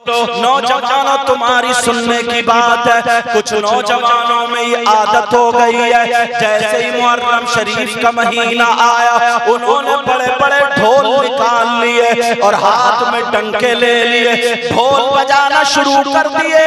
नौजवानों तुम्हारी सुनने की बात है, कुछ नौजवानों में ये आदत हो गई है, जैसे ही मुहर्रम शरीफ का महीना आया उन्होंने बड़े बड़े ढोल निकाल लिए और हाथ में डंके ले लिए, ढोल बजाना शुरू कर दिए,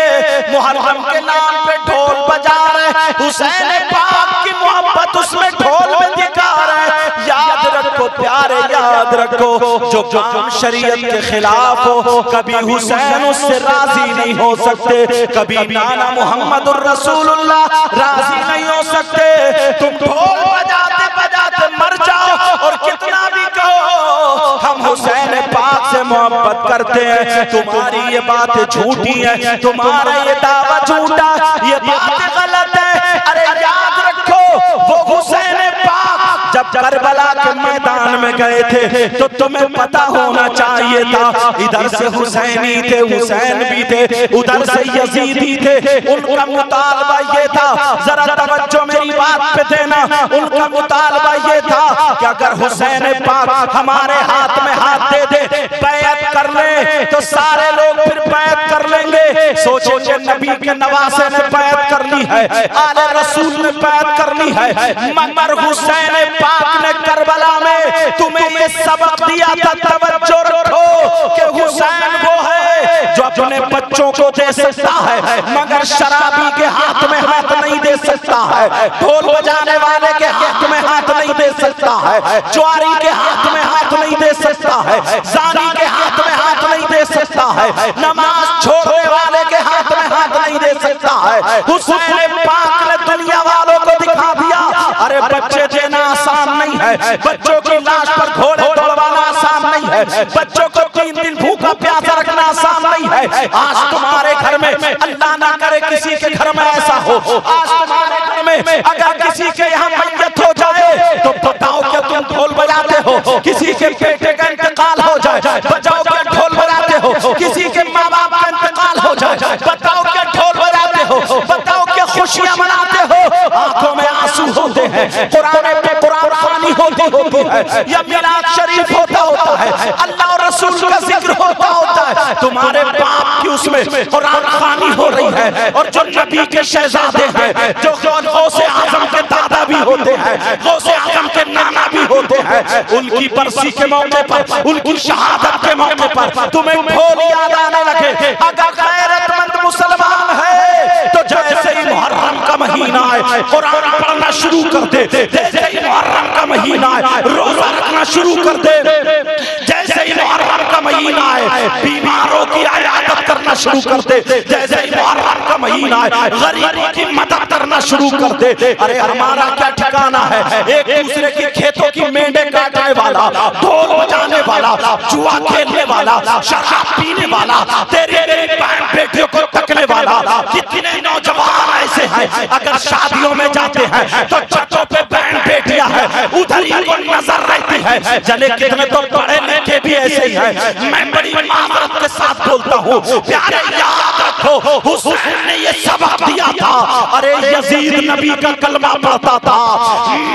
मुहर्रम के नाम पे ढोल बजा रहे, हुसैन पाक की मोहब्बत उसमें ढोल में दिखा रहे। याद रखो प्यारे, याद रखो, जो काम शरीयत के खिलाफ हो कभी हुसैन उससे राजी नहीं हो सकते, कभी नाना मुहम्मदुर रसूलुल्लाह राजी नहीं हो सकते। तुम ढोल बजाते बजाते मर जाओ और कितना भी कहो हम हुसैन पाक से मोहब्बत करते हैं, तुम्हारी ये बात झूठी है, तुम्हारा ये दावा झूठा, ये बात गलत है। अरे याद रखो वो हुसैन पाक जब करबला के मैदान में गए थे तो तुम्हें पता होना चाहिए था, इधर से हुसैनी थे, हुसैन भी थे, उधर से यजीदी थे, उनका मुतालबा ये था, जरा तवज्जो मेरी बात पे देना, उनका मुतालबा ये था कि अगर हुसैन पाक हमारे हाथ में हाथ दे दे, बैत कर ले तो सारे लोग फिर बैत कर लेंगे। सोचो जो नबी के नवासे ने बैत कर ली है, आले रसूल ने बैत कर ली है, मगर हुसैन पाक ने करबला में तुम्हें ये सबक दिया था, तवज्जो रखो कि हुसैन वो है जो अपने बच्चों को दे सकता है मगर शराबी के हाथ में हाथ नहीं दे सकता है, ढोल बजाने वाले के हाथ में हाथ नहीं दे सकता है, ज्वारी के हाथ में हाथ नहीं दे सकता है, जानी के हाथ में हाथ नहीं दे सकता है, नमाज छोड़ने वाले के हाथ में हाथ नहीं दे सकता है। हुसैन पाक ने दुनिया वालों को दिखा दिया, अरे बच्चे देना आसान नहीं है, बच्चों की लाश पर घोड़े दौड़वाना आसान नहीं है, बच्चों को 3 दिन भूखा प्यासा रखना आसान नहीं है। आज तुम्हारे घर में, अल्लाह ना करे किसी के घर में ऐसा हो, आज तुम्हारे घर में अगर किसी के यहाँ मैयत हो जाए तो बताओ क्या तुम ढोल बजाते हो? किसी के बेटे का इंतकाल हो जाए बजाओ क्या ढोल बजाते हो? किसी के माँ बाप का इंतकाल हो जाए बताओ क्या ढोल बजाते हो? बताओ क्या खुशियाँ मनाते हो? आंखों में आंसू होते हैं, कुरान पे कुरान खानी होती है, या मिलाद शरीफ होता है, अल्लाह और रसूल का जिक्र होता है, तुम्हारे बाप की उसमें कुरान खानी हो रही है। और जो नबी के शहजादे हैं, जो गौसे आजम के दादा भी होते हैं, गौसे आजम के नाना भी होते हैं, उनकी बरसी के मौके पर, उनकी शहादत के मौके पर तुम्हें ढोल याद आने लगे। अगर गैरतमंद मुसलमान है तो जैसे ही मुहर्रम का महीना है कुरान पढ़ना शुरू कर दे, जैसे ही मुहर्रम का महीना है रोजा रखना शुरू कर दे, जैसे ही मुहर्रम का महीना है बीमारों की इयादत करना शुरू कर दे, जैसे ही मुहर्रम का महीना है गरीबों की मदद करना शुरू कर दे। अरे हमारा क्या ठिकाना है? एक दूसरे की खेतों की मेंढे काटने वाला, ढोल बजाने वाला, जुआ खेलने वाला, शराब पीने वाला, तेरे बहन बेटियों को तकने वाला, कितने नौजवान ऐसे हैं अगर शादियों में जाते हैं तो छतों पे बहन बेटियां हैं, उधर ही को नजर रहती है। जले कितने तो पढ़े लिखे भी ऐसे ही हैं। मैं बड़ी माजरत के साथ बोलता हूँ, प्यारे याद रखो हुसैन ने ये सबक दिया था। अरे यजीद नबी का कलमा पढ़ता था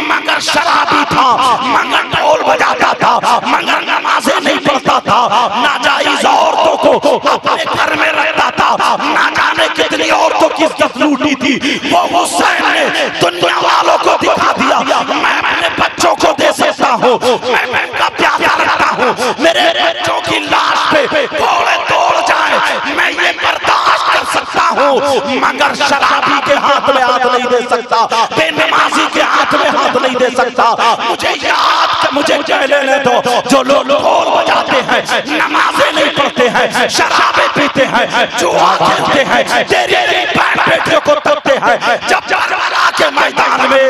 मगर शराबी था, मगर ढोल बजाता था, मगर नमाजें नहीं पढ़ता था, नाजायज औरतों को अपने घर में रखता था, ना जाने कितनी औरतों की इज्जत लूटी थी। वो हुसैन ने दुनिया वालों को दिखा दिया, मैं अपने बच्चों को दे सकता हूँ, मैं उनका प्यार रखता हूँ, मेरे बच्चों की लाश पे घोड़े दौड़ जाए मैं ये बर्दाश्त कर सकता हूँ, मगर शराबी के हाथ में हाथ नहीं दे सकता, बेनमाजी के हाथ में हाथ नहीं दे सकता। मुझे याद, मुझे कह लेने दो, जो लोग ढोल बजाते हैं, नमाजें नहीं पढ़ते हैं, शराबें पीते हैं, जुआ खेलते हैं, तेरे बेटियों को तोड़ते हैं, जब करबला के मैदान में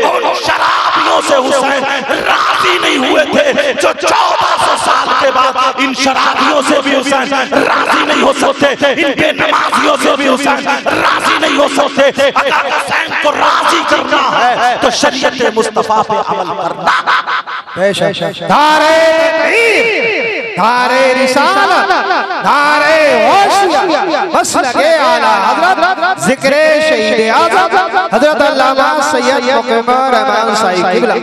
उन शराबियों से हुसैन राजी नहीं हुए थे, जो 1400 साल के बाद इन शराबियों से भी हुसैन राजी नहीं हो सकते, इन बेनमाजियों से भी हुसैन राजी नहीं हो सकते। अगर हुसैन को राजी करना है तो शरीयत मुस्तफा पे अमल करना। धारे रिसालत धारे होशिया बस लगे आला हजरत जिक्रे शहीद आज़म हजरत अल्लामा सैयद मुक़िमुर रहमान साहिब किबला।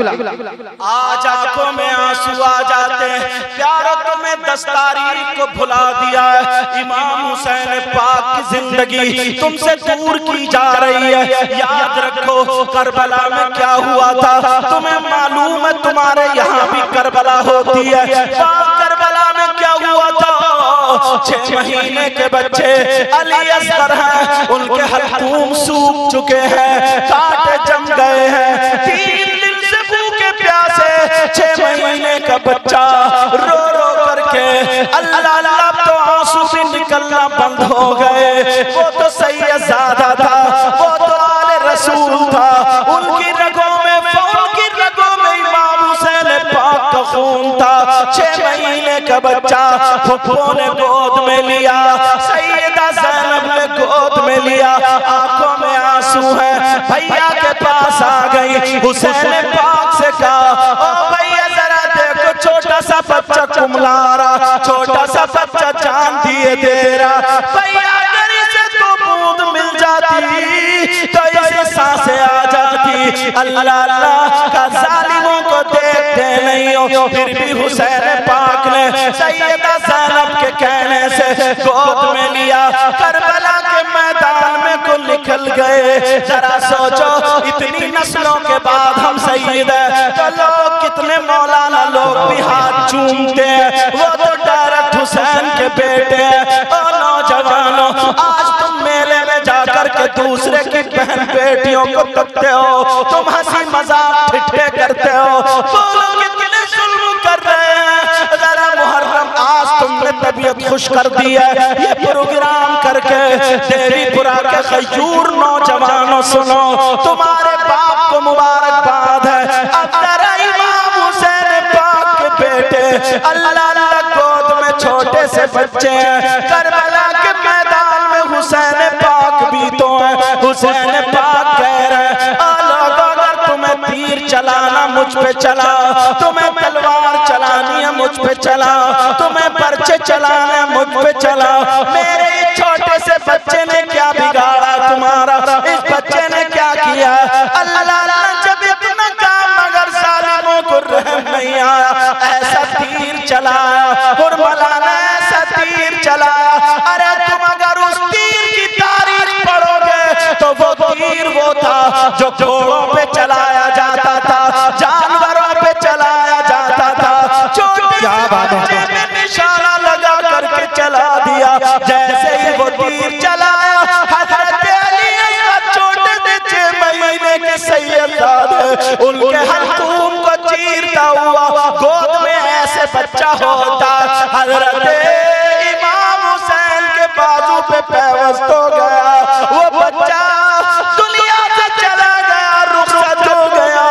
आज आंखों में आंसू आ जाते हैं, प्यारो तुम्हें 10 तारीख को भुला दिया है। इमाम हुसैन पाक की जिंदगी तुमसे दूर की जा रही है। याद रखो करबला में क्या हुआ था, तुम्हें मालूम है तुम्हारे यहाँ भी करबला होती है। करबला में क्या हुआ था, 6 महीने के बच्चे अली असगर हैं, उनके हल्कूम सूख चुके हैं, कांटे जम गए हैं। 3 दिन से भूखे प्यासे 6 महीने का बच्चा रो रो करके अल्लाह अल्लाह, तो आंसू भी निकलना बंद हो गए। वो तो सैयदजादा था, वो तो आले रसूल था, उनकी रगों में इमाम हुसैन पाक का खून था। 6 महीने का बच्चा फुफ्फो ने गोद में लिया, सैयदा ज़ैनब ने गोद में लिया, आंखों में आंसू है। भैया के पास आ गई, हुसैन पाक से कहा, ओ भैया जरा देखो छोटा सा बच्चा कुमला रहा, छोटा सा बच्चा जान दिए दे रहा। भैया अगर इसे तो बूंद मिल जाती तो इसे सांसें आ जाती। अल्लाह अल्लाह का जालिमों को देखते नहीं हो, फिर भी हुसैन पाक ने सैयदा ज़ैनब के कहने से गोद में लिया, करबला के मैदान में को निकल गए। जरा सोचो इतनी नस्लों के बाद हम सैयद हैं तो लोग कितने मौलाना लोग भी हाथ चूमते हैं, वो तो डायरेक्ट हुसैन के बेटे हैं। और नौजवानों, आज तुम मेले में जाकर के दूसरे की बहन बेटियों को तकते हो, तुम हंसी मजाक ठिठ्ठे करते हो, बोलो कितने जुल्म कर रहे हैं। जरा मुहर्रम आज तुमने तबीयत खुश कर दी है ये प्रोग्राम करके। देवीपुरा के खजूर नौजवानों सुनो, तुम्हारे बाप को मुबारकबाद है। अब जरा इमाम हुसैन पाक के बेटे अल्लाह अल्लाह गोद में छोटे से बच्चे हैं, करबला के मैदान में हुसैन पाक भी तो है। हुसैन पाक कह रहे हैं, अगर तुम्हें तीर चलाना मुझ पे चला, तुम्हें तलवार चलानी है मुझ पे चला, तुम्हें पर्चे चलाना है मुझ पे चला। मेरे इस छोटे से बच्चे ने क्या बिगाड़ा तुम्हारा, इस बच्चे ने क्या किया। अल्लाह जब इतना काम मगर जालिमों को रहम नहीं आया, ऐसा तीर चलाया और मौलाना ऐसा तीर चलाया। अरे तुम अगर उस तीर की तारीफ पढ़ोगे तो वो तीर वो था जो घोड़ों पे चलाया जाता था, जानवरों पे चलाया जाता था। छोटे बच्चे में निशाना लगा करके चला दिया, जैसे ही वो तीर चलाया हजरत अली छोटे से 6 महीने के सैयदजादे उनके हल्कूम को चीरता हुआ गोद में ऐसे बच्चा होता, हजरत इमाम हुसैन के बाजू पे पैवस्त हो गया। वो बच्चा दुनिया से चला गया, रुखसत हो गया।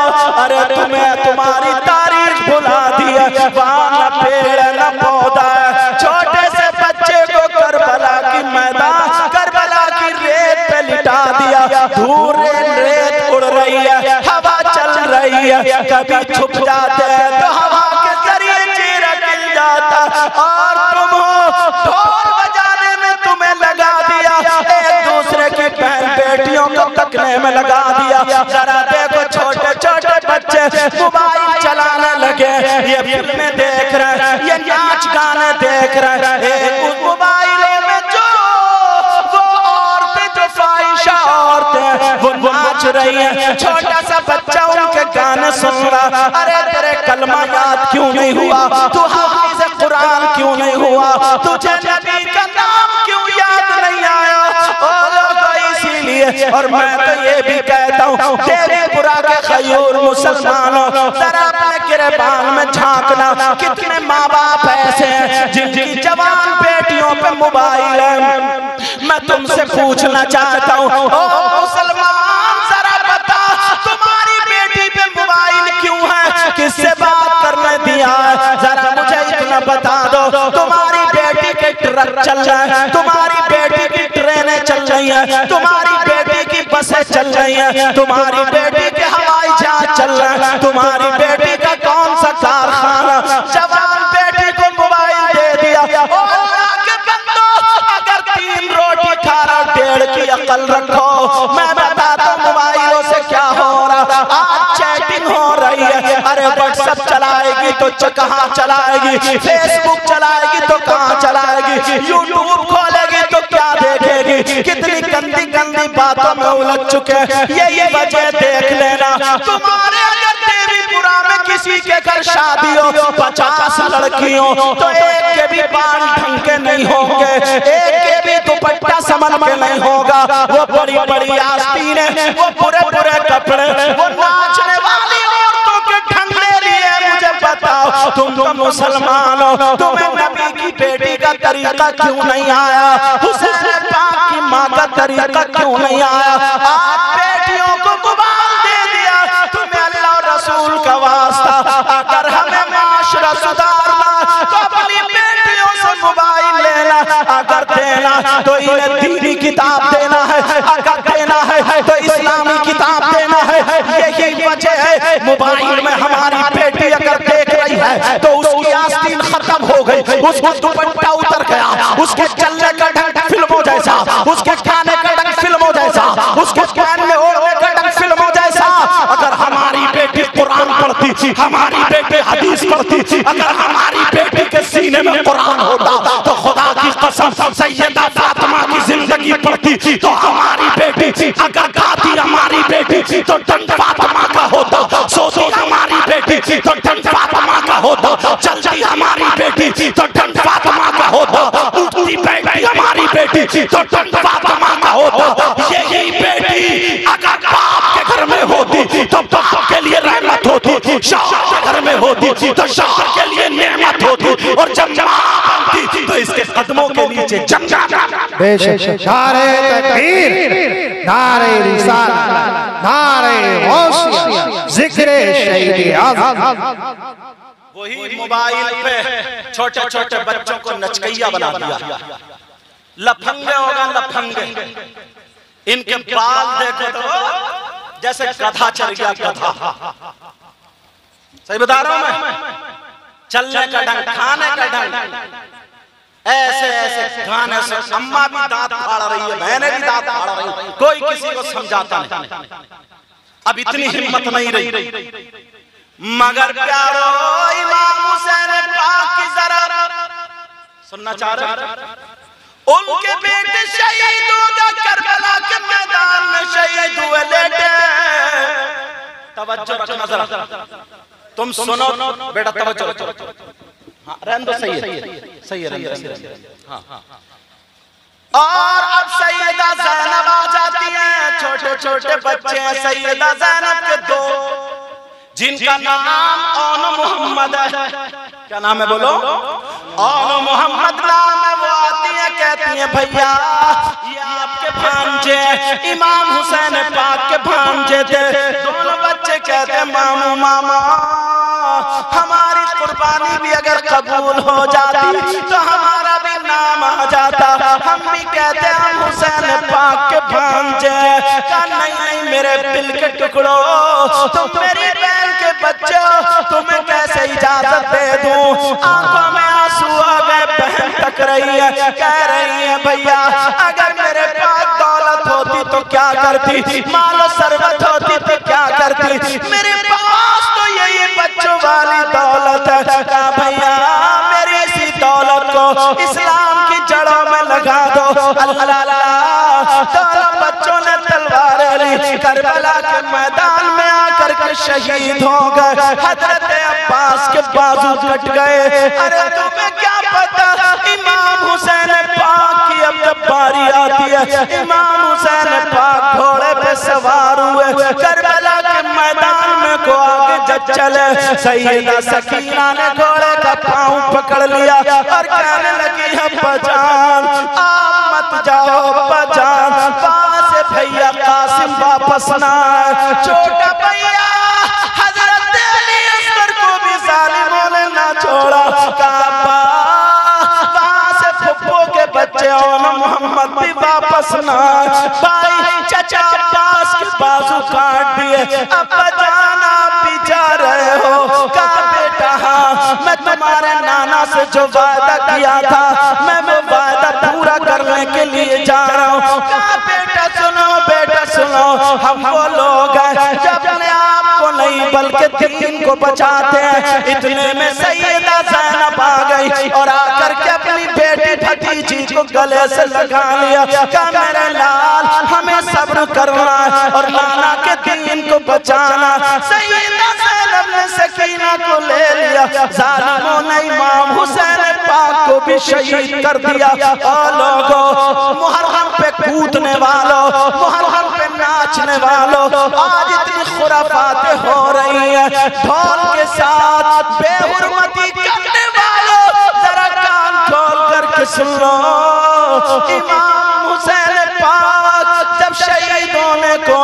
अरे तुम्हें तुम्हारी तारीख भुला दी है, वहाँ न पेड़ न पौधा है। छोटे से बच्चे को करबला की मैदान, करबला की रेत पे लिटा दिया। दूर रेत उड़ रही है, हवा चल रही है, कभी छुप जाते हैं तो हवा के जरिए चेहरा खिल जाता। और तुम ढोल बजाने में तुम्हें लगा दिया, एक दूसरे की बहन बेटियों को तकने में लगा दिया। जरा देखो छोटे छोटे बच्चे मोबाइल चलाने लगे, ये फिल्में देख रहे हैं, ये नाच गाने देख रहे हैं। उस मोबाइलों में जो वो औरतें जो फाहिशा औरतें वो नाच रही हैं, छोटा सा बच्चा उनके गाने सुन रहा। अरे तेरे कलमा याद क्यों नहीं हुआ, तू हाफिज़ कुरान क्यों नहीं हुआ, तुझे नबी का नाम क्यों याद नहीं आया। इसीलिए और मैं तो ये भी कहता हूँ देवीपुरा के खजूर मुसलमानों, जरा अपने गिरबान में झांकना, कितने माँ बाप ऐसे हैं जिनकी जवान बेटियों पे मोबाइल है। मैं तुमसे पूछना चाहता हूँ, ओ मुसलमान जरा बता तुम्हारी बेटी पे मोबाइल क्यों है, किससे बात करने दिया है, जरा मुझे इतना बता दो। तुम्हारी बेटी के ट्रक चल रहे हैं, तुम्हारी बेटी की ट्रेनें चल रही हैं, तुम्हारी बेटी की बसें चल रही हैं, तुम्हारी बेटी के हवाई जहाज चल रहे हैं, तुम्हारी बेटी का कौन सा कारखाना जवान बेटी को मोबाइल लड़की अकल रखो, मैं बताता हूँ मोबाइलों से क्या हो रहा। आज चैटिंग हो रही है, अरे व्हाट्सएप चलाएगी तो कहाँ चलाएगी, फेसबुक चलाएगी तो कहाँ चलाएगी, यूट्यूब खोलेगी तो क्या देखेगी, कितनी गंदी गंदी बातों में उलझ चुके। ये वजह देख लेना, तुम्हारे अगर देवीपुरा में किसी के घर शादी हो 50 लड़कियों, तो एक के भी बाल ढंग के नहीं होंगे, एक के भी दुपट्टा समझ के नहीं होगा, वो बड़ी बड़ी आस्तीनें, वो बुरे बुरे कपड़े, वो नाचने वाली औरतों के ढंगने लिए। मुझे बताओ, तुम तो मुसलमान हो, तुम्हें नबी की बेटी का तरीका क्यों नहीं आया, हुसैन पाक की माँ का तरीका क्यों नहीं आया। आप बेटियों को मोबाइल दे दिया, तुम्हें अल्लाह रसूल का वास्ता, अगर हमें माशरा सुधारना तो अपनी बेटियों से मोबाइल लेना, अगर देना तो इन्हें दीनी किताब देना है, अगर देना है तो इस्लामी किताब देना है। यही वजह है मोबाइल में हमारी बेटी अगर देख रही है तो उसकी आस्तीन खत्म हो गई, उसका दुपट्टा उतर गया, उसके चलने का ढंग फिल्मों जैसा, उसके खाने का ढंग फिल्मों जैसा, उसके पहनने ओढ़ने का ढंग फिल्मों जैसा। अगर हमारी बेटी कुरान पढ़ती, हमारी बेटी हदीस पढ़ती, अगर हमारी बेटी के सीने में कुरान होता तो खुदा की कसम सैयदा फातिमा की जिंदगी पढ़ती, तो हमारी बेटी अगर गाती हमारी बेटी तो डंड फातिमा का होता, सोती हमारी बेटी तो डंड फातिमा का होता, चलती हमारी बेटी तो डंड फातिमा का होता, उठती बैठती हमारी बेटी तो डंड फातिमा का होता। यही बेटी अगर बाप के घर में होती तो बाप के लिए रहमत होती, शौहर के घर में होती तो शौहर के लिए नेमत होती, और जब मां बनती तो इसके कदमों के नीचे जन्नत। बेशक नारे तकबीर, नारे रिसालत, नारे गौसिया, जिक्रे शहीद आज़म। वही मोबाइल पे छोटे छोटे बच्चों को नचकैया बना दिया, लफंगे होगा लफंगे, इनके बाल देखो तो जैसे गधा चल गया गधा। सही बता रहा हूं मैं, चलने का ढंग, खाने का ढंग, ऐसे ऐसे गाने से अम्मा भी दांत फाड़ रही है, बहनें भी दांत फाड़ रही है, कोई किसी को समझाता नहीं। अब इतनी हिम्मत नहीं रही, मगर प्यारो इमाम हुसैन पाक की जरा सुनना चाह रहे, उनके बेटे शहीद हो गए करबला के मैदान में, शहीद हुए लेटे। तवज्जो रखना जरा, तुम सुनो बेटा, तवज्जो रखो। हाँ रहने दो, सही है, सही है, हाँ। और अब सैयदा ज़ैनब आ जाती हैं, छोटे छोटे बच्चे हैं सैयदा ज़ैनब के दो, जिनका नाम ओनो मोहम्मद है। क्या नाम है बोलो? ओनो मोहम्मद नाम है। वो आती है, कहती है भैया ये आपके भांजे इमाम हुसैन पाक के भांजे थे। दोनों बच्चे कहते मामू मामा हमारी कुर्बानी भी अगर कबूल हो जाती तो हमारा भी नाम आ जाता, हम भी कहते हम हुसैन पाक के भांजे। नहीं मेरे दिल के टुकड़ो, तुम मेरी बहन के बच्चे, तुम्हें कैसे इजाजत दे दूं। आंखों में आंसू आ गए, बहन तक रही है, कह रही है भैया अगर मेरे पास दौलत होती तो क्या करती, मालो सरबत होती तो क्या करती, मेरे पास तो यही बच्चों वाली दौलत है। कहा भैया मेरी इसी दौलत को इस्लाम की जड़ों में लगा दो। अल्लाह दोनों बच्चों ने तलवारें ली, करबला के मैदान में आकर के शहीद हो गए। हजरत अब्बास के बाजू कट गए। अरे तुम्हें क्या पता इमाम हुसैन पाक की अब जब बारी आती है, इमाम हुसैन पाक घोड़े पे सवार हुए, करबला के मैदान में को आगे जब चले, सैयदा सकीना ने घोड़े का पांव पकड़ लिया और कहने लगी है बजान आप मत जाओ बजान, पास भैया कासिम वापस ना आए। छोटा भैया हजरत अली असगर को भी जालिमों ने ना छोड़ा। काबा से फुप्पो के बच्चे और मोहम्मद भी वापस ना आए। भाई चचा अब्बास के बाजू काट दिए। अब जाना भी जा रहे हो? का बेटा हाँ मैं तुम्हारे नाना से जो वादा किया था मैं वो वादा पूरा करने के लिए जा रहा हूँ। हम वो लोग हैं जो अपने आप को नहीं बल्कि दीन को बचाते हैं। इतने में सैयदा ज़ैनब आ गई और आकर के अपनी बेटी भतीजी को गले से लगा लिया। कहा मेरे लाल हमें सब्र करना है और नाना के दीन को बचाना। सैयदा ज़ैनब ने सकीना को ले लिया। जालिमों ने इमाम हुसैन पाक को भी शहीद कर दिया। और लोगों मुहर्रम पे कूदने वालों, मुहर्रम पे नाचने वालों, आज इतनी खुराफातें हो रही हैं ढोल के साथ बेहुरमती करने वालों, जरा कान खोल करके सुन लो। इमाम हुसैन पाक जब शहीद होने को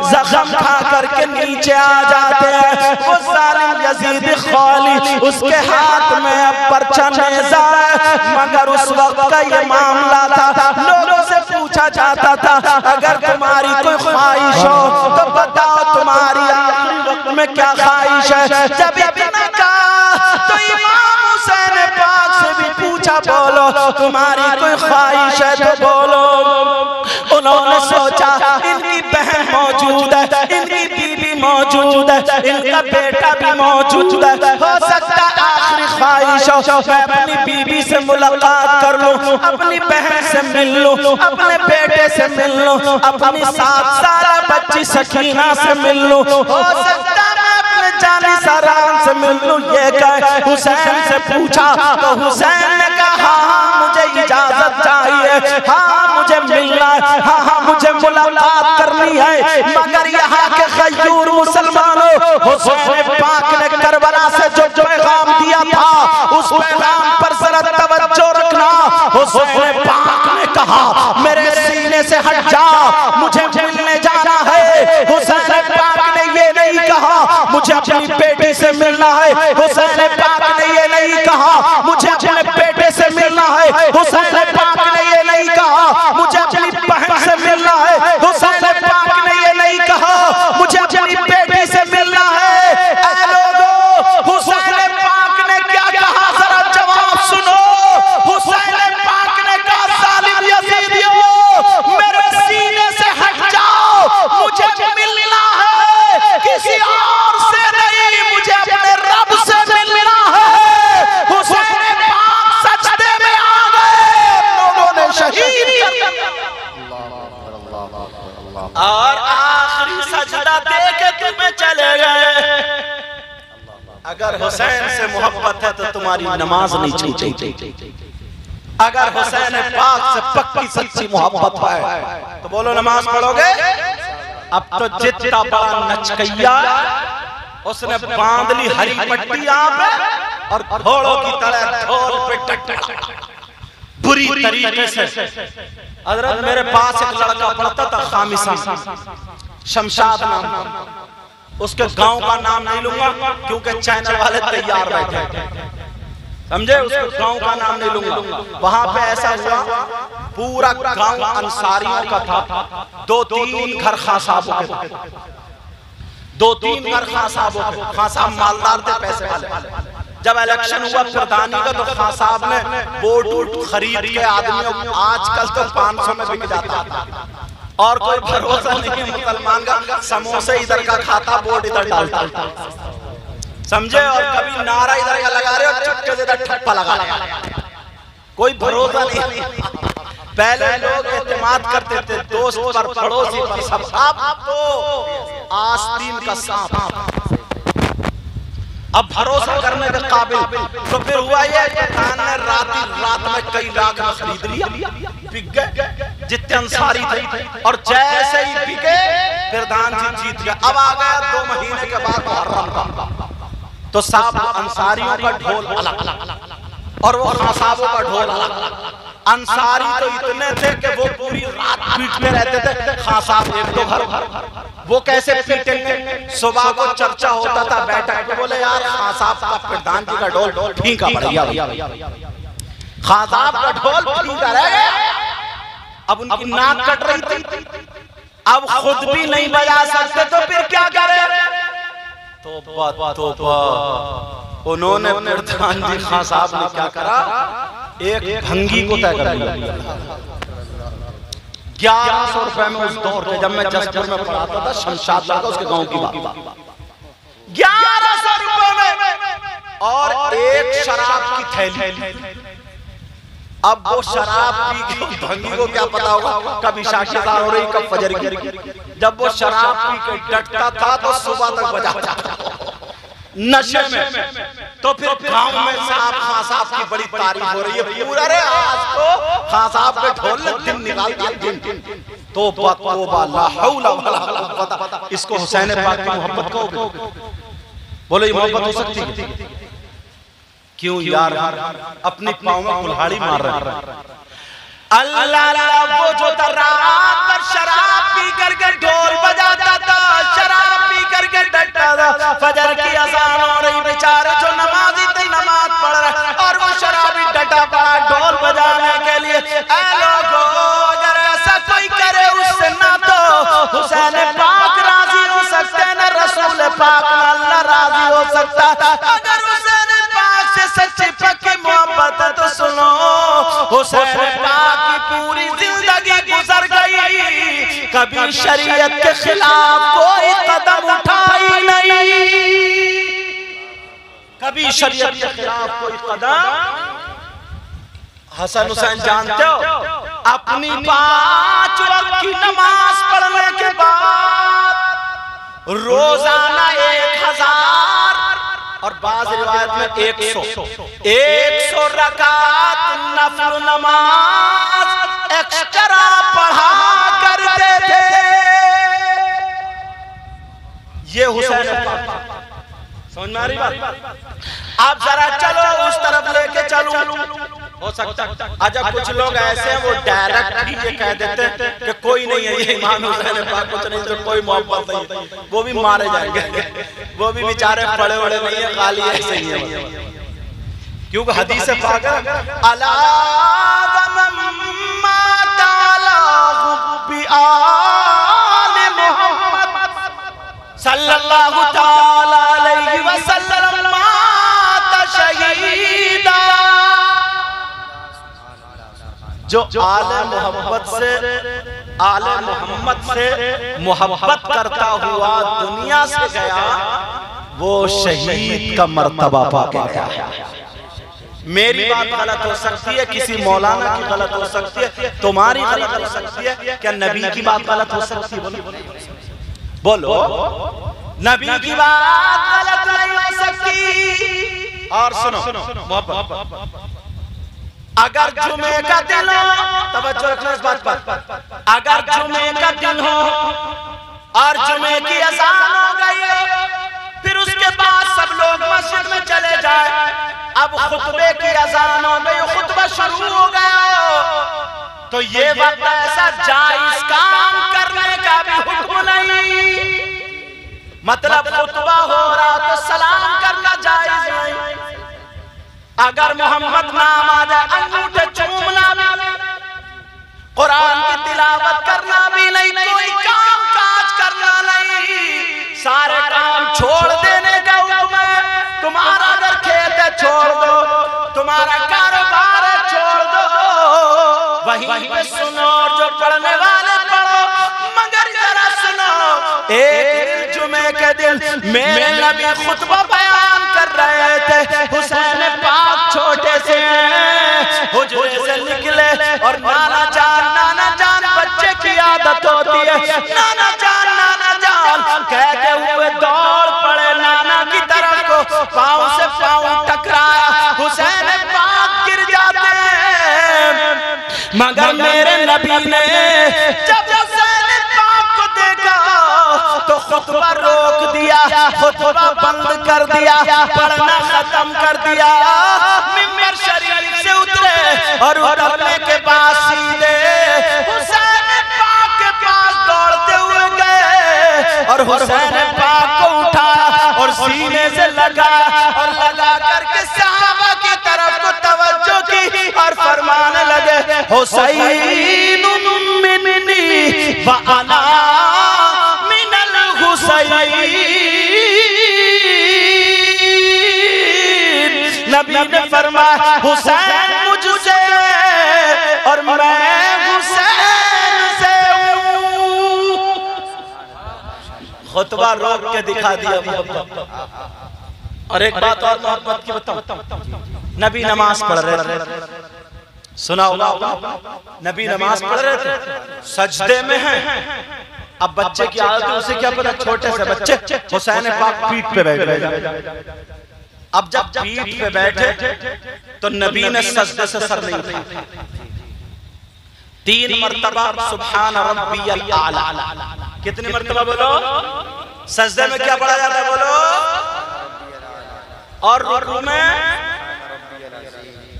जख्म खा करके नीचे आ जाते हैं, वो जालिम यजीद खाली उसके हाथ में अब पर्चा नेज़ा है। मगर उस वक्त का ये मामला था, लोगों से पूछा जाता था अगर तुम्हारी कोई ख्वाहिश हो तो बताओ तुम्हारी आखिरी वक्त में क्या ख्वाहिश है। जब इतना कहा तो इमाम हुसैन पाक से भी पूछा बोलो तुम्हारी कोई ख्वाहिश है तो बोलो। उन्होंने सोचा इनकी बहन मौजूद है, इनकी बीवी मौजूद है, इनका बेटा भी मौजूद है, हो सकता आखिरी ख्वाहिश हो मैं अपनी बीवी से मुलाकात कर लूं, अपनी बहन से मिल लूं, अपने बेटे से मिल लूं, अपनी 7 साल बच्ची सकीना से मिल लूं, हो सकता जानी सरान से मिल लूं। ये कह हुसैन से पूछा तो हुसैन ने कहा हाँ मुझे इजाजत चाहिए, हाँ मुझे मिलना है, हाँ मुझे मुलाकात करनी है। मगर यहाँ के गयूर मुसलमानों, हुसैन पाक ने करबला से जो पैगाम दिया था उस पैगाम पर जरा तवज्जो रखना। हुसैन पाक ने कहा मेरे सीने से हट जा, मुझे मिलने जाना है। हुसैन पाक ने ये नहीं कहा मुझे अपनी बेटी से मिलना है। हुसैन पाक ने ये नहीं कहा मुझे अपने बेटे से मिलना है। हुसैन पाक ने ये नहीं कहा मुझे अपनी बहन से मिलना है। हुसैन पाक ने ये नहीं कहा मुझे अपनी बेटी से मिलना है। ऐ लोगों, हुसैन पाक ने क्या कहा जरा जवाब सुनो। हुसैन पाक ने कहा जालिम यजीदियों मेरे सीने से हट जाओ, मुझे मिलना है किसी और से नहीं, मुझे अपने रब से मिलना है। हुसैन पाक सजदे में आ गए, लोगों ने शहीद कर दिया और आखिरी सजदा दे के तुम्हें चले गए। अगर हुसैन से मोहब्बत है तो तुम्हारी नमाज नहीं छूटेगी। अगर हुसैन पाक से पक्की सच्ची मोहब्बत है तो बोलो नमाज पढ़ोगे। अब तो जितना बड़ा नचकैया उसने बांध ली हरी पट्टी यहाँ पे और घोड़ों की तरह ढोल पे टटका बुरी तरीके से। हजरत मेरे पास एक लड़का पढ़ता था खामिसा, शमशाद नाम, उसके गांव का नाम नहीं लूंगा क्योंकि चैनल वाले तैयार बैठे, समझे, उसके गांव का नाम नहीं लूंगा। वहां पे ऐसा हुआ पूरा गांव अंसारियों का था, 2-3 घर खां साहबों के, 2-3 घर खां साहबों के। खां साहब मालदार थे, पैसे वाले। जब इलेक्शन हुआ प्रधानी का तो खां साहब ने वोट खरीद के आदमियों, आजकल तो 500 में बिक जाता है और कोई भरोसा नहीं है मुसलमान का, समोसे इधर का खाता वोट इधर डालता, समझे, और कभी नारा इधर का लगा रहे और चुटके से इधर ठप्पा लगा रहे, कोई भरोसा नहीं। पहले लोग एतमाद करते थे दोस्त पर, पड़ोसी पर, सब। अब तो आस्तीन का सांप, अब भरोसा करने के काबिल। तो फिर हुआ ये प्रधान ने रात में कई लाख में खरीद लिया, बिक गए जितने अंसारी थे, और जैसे ही बिके प्रधान जी जीत गए। अब आ गया 2 महीने के बाद मुहर्रम का, तो साहब अंसारियों का ढोल अलग और वो खां साहबों का ढोल अलग। अंसारी तो इतने थे कि वो पूरी रात पीटते रहते थे, खां साहब 1-2 घर। वो कैसे पीटेंगे, सुबह को चर्चा होता था बैठक में, बोले यार खां साहब का प्रधान जी का ढोल ठीक है, बढ़िया, खां साहब का ढोल ठीक है। अब उनकी नाक कट रही थी, अब खुद भी नहीं बजा सकते तो फिर क्या करें। तौबा, उन्होंने प्रधान जी खां साहब ने क्या करा, एक भंगी को तय कर लिया, 1100 रुपए में उस दौर के, जब मैं जसपुर में पढ़ाता था, शमशाद लगा उसके गांव की बात, 1100 रुपए में और एक शराब की थैली। अब वो शराब पी के भंगी को क्या पता होगा कब इशा की अज़ान हो रही, कब फजर की। जब वो शराब पी के डटता था तो सुबह तक बजाता था नशे में। तो फिर गांव में साहब खां साहब की बड़ी तारीफ हो रही है, पूरा रे आज तो खां साहब के ढोल ने दिन निकाल दिया, दिन। तौबा तौबा ला हौला वला कुव्वता। इसको हुसैन पाक की मोहब्बत कहोगे? बोलो ये मोहब्बत हो सकती है? क्यों यार अपनी पाँव में कुल्हाड़ी मार रहे हैं। अल्लाह अल्लाह वो जो रात पर शराब पी करके ढोल बजाता था, शराब पी करके डटता था, फजर की अज़ान हो रही, बेचारे जो नमाजी थे नमाज पढ़ रहे और वो शराबी डटा पड़ा ढोल बजाने के लिए। ऐ लोगों, अगर ऐसा कोई करे उससे ना तो हुसैन पाक राजी हो सकते, न रसूल पाक न अल्लाह राजी हो सकता। अगर हुसैन पाक से सच्ची पक्की मोहब्बत है तो सुनो, हुसैन पाक की पूरी जिंदगी गुजर गई, कभी शरीयत के खिलाफ कोई कदम उठाई नहीं, कभी शरीयत के खिलाफ कोई कदम। हसन हुसैन जानते हो, अपनी 5 वक्त की नमाज पढ़ने के बाद रोजाना 1000 और बाज़ रिवायत में 100 रकात नफल नमाज एक्स्ट्रा पढ़ा करते थे। ये हुसैन समझ में आ रही बात? आप जरा चलो उस तरफ लेके चलो, हो सकता है अच्छा कुछ लोग ऐसे हैं वो डायरेक्ट ही ये कह देते हैं कि कोई नहीं है, ये इमाम हुसैन पाक कुछ नहीं, तो कोई मोहब्बत नहीं, वो भी मारे जाएंगे, वो भी बेचारे पड़े बड़े नहीं है, खाली ऐसे ही है। क्योंकि हदीस पाक है अला वमम्मा ताला बि आले मोहम्मद सल्लल्लाहु ताला अलैहि वसल्लम माता शहीदा। जो आले मोहब्बत से, आले मोहम्मद से मोहब्बत करता हुआ दुनिया से गया, वो शहीद का मर्तबा पा गया। मेरी बात गलत हो सकती है, किसी मौलाना की गलत हो सकती है, तुम्हारी गलत हो सकती है, क्या नबी की बात गलत हो सकती है? बोलो नबी की बात गलत नहीं हो सकती। और सुनो मोहब्बत, अगर जुमे का दिन हो, तवज्जो रखना इस बात पर, अगर जुमे का दिन हो और जुमे की अज़ान हो गई, फिर उसके बाद सब लोग मस्जिद में चले जाए, अब खुतबे की अज़ान हो गई, खुतबा शुरू हो गया, तो ये वक्त ऐसा जायज काम करने का भी हुक्म नहीं। मतलब खुतबा हो रहा तो सलाम करना जायज नहीं, अगर मोहम्मद नाम आ जाए अंगूठे चूमना भी नहीं, कुरान की तिलावत करना भी नहीं, कोई काम काज करना नहीं, सारे काम छोड़ देने का हुक्म है। तुम्हारा अगर खेत है छोड़ दो, तुम्हारा कारोबार है छोड़ दो, वहीं पे सुनो, जो पढ़ने वाले पढ़ो, मगर जरा सुनो, एक जुमे के दिन मेरे नबी खुतबा बयान कर रहे थे, हुसैन पाक छोटे से हुजरे से निकले और नाना जान बच्चे की आदत होती है, नाना जान कहते हुए दौड़ पड़े नाना की तरफ को, पाँव से पाँव टकराया, हुसैन पाक गिर जाते हैं। मगर मेरे नबी ने जब हुसैन पाक को देखा तो खुतबा रोक दिया, खुतबा बंद कर दिया, पढ़ना खत्म कर दिया, मिंबर शरीफ से उतरे और उतरने के बाद सीधे हुसैन पाक के पास दौड़ते हुए गए और हुसैन पाक को उठाया और सीने से लगा और लगा करके सहाबा की तरफ को तवज्जो की और फरमाने लगे, हुसैन मिन्नी व अना मिनल हुसैन। नबी ने फरमाया हुसैन मुझसे और मैं हुसैन से। खुतबा रोक के दिखा दिया मोहब्बत। और एक बात और मोहब्बत की बताऊं, नबी नमाज पढ़ रहे थे, सुना होगा, नबी नमाज पढ़ रहे थे, सजदे में हैं। अब बच्चे की आदत है, उसे क्या पता, छोटे से बच्चे हुसैन पाक पीठ पे बैठ गए। अब जब पीठ पे बैठे तो नबी ने सजदे से सर नहीं उठाया, 3 मरतबा सुभान रब्बियल आला। कितनी मरतबा बोलो? सजदे में क्या पढ़ा जाता है बोलो? और रुकू में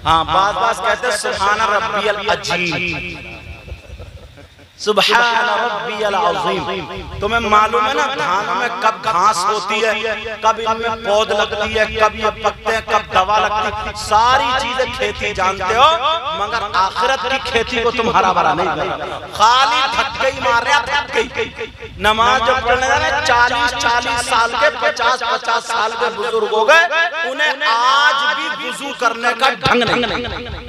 हाँ बात कहते हैं सुभान रब्बियल अजीम, सुभान रब्बियल अज़ीम। तुम्हें मालूम है ना धान में कब घास होती है, कब इनमें पौध लगती है, कब ये पकते हैं, कब दवा लगती है, सारी चीजें खेती जानते हो, मगर आखिरत की खेती को तुम हरा भरा नहीं करते, खाली धक्के ही मार रहे, धक्के। नमाज जो पढ़ने वाले 40-40 साल के, 50-50 साल के बुजुर्ग हो गए, उन्हें आज भी वुजू करने का ढंग नहीं।